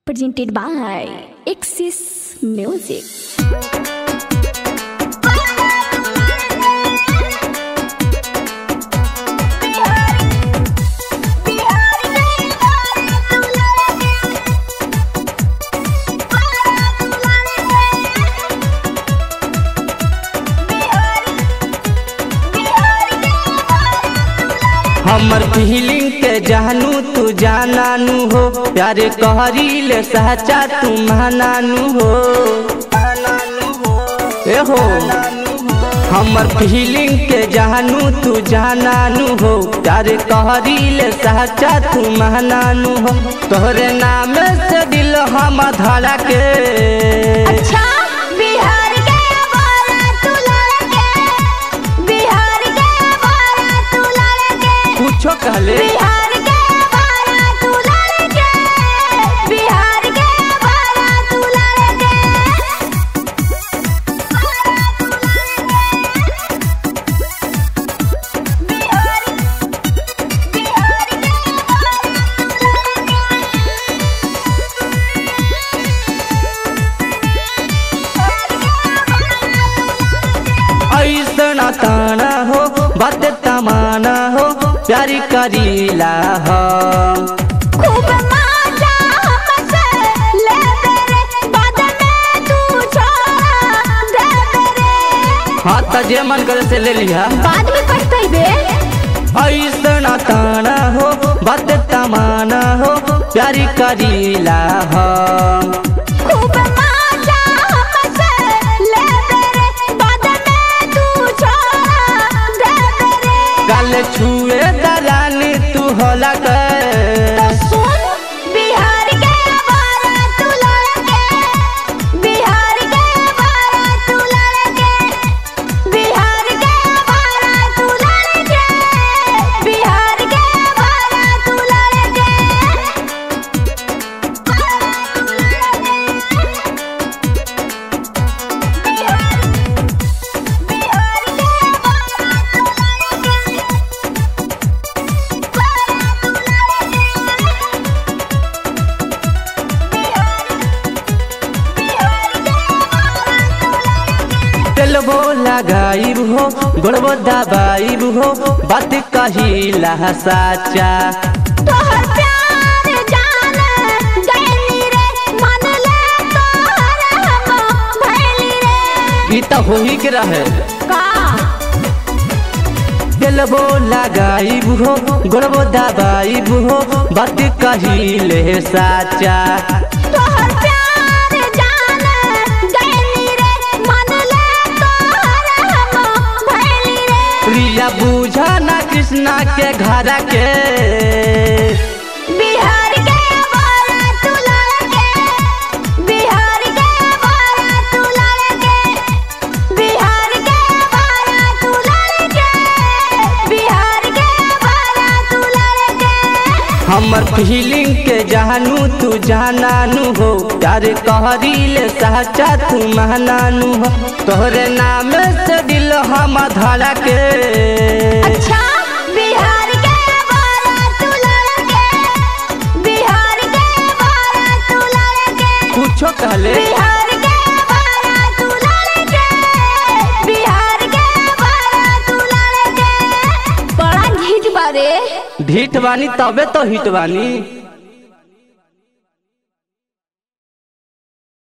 presented by Axis Music. हमर feeling के जानू तू जानानू हो, प्यारे कहरीले सच्चा तू महानानू हो। ए हो हमर फीलिंग के जानू तू जानानू हो, प्यारे कहरीले सच्चा तू महानानू हो। तोहरे नाम से दिल हम धड़ा के अच्छा बिहार के बोला तू लड़के, बिहार के बोला तू लड़के, कुछो कहले बिहार के बोला तू लड़के, बिहार के बोला तू लड़के, बिहार ऐसा ताना हो बात तमाना हो, प्यारी करीला हो। खूब मजा हमसे ले रे, बाद में तू छोड़ा दे रे, हाँ तजे मन करे से ले लिया। बाद में पछताइबे। ऐसा ताना हो बात तमाना हो, प्यारी करीला हो। खूब मजा हमसे ले रे, बाद में तू छोड़ा दे रे। गाल छुए दलानी तू होला कर। सुन बिहार के बारा तू लड़के, बिहार के बारा तू लड़के, बिहार के बारा तू लड़के, बिहार के बारा तू लड़के, तेलबो लगाइब हो गोड़बो दबाइब हो, बात कहिला साचा। तोहर प्यार जान गइली रे, मन ले तोहर हम भइली रे। ई त होही के रहे। का तेलबो लगाइब हो गोड़बो दबाइब हो, बात कहिले साचा। तोहर प्यार जान गइली रे, मन ले तोहर हम भइली रे। रिया बूझा ना कृष्णा के घर के। बिहार के बोला तू लड़के, बिहार के बोला तू लड़के, बिहार के बोला तू लड़के, बिहार के बोला तू लड़के। हमर फीलिंग के जानू तू जानानू हो, प्यारे कहरीले सच्चा तू महानानू हो। तोहरे नाम से दिल हम धड़ा के। अच्छा बिहार के बोला तू लड़के, बिहार के बोला तू लड़के, कुछो कहले बिहार के बोला तू लड़के, बिहार के बोला तू लड़के। बड़ा घिच बारे। ढीठ बानी तबे तो हिट बानी।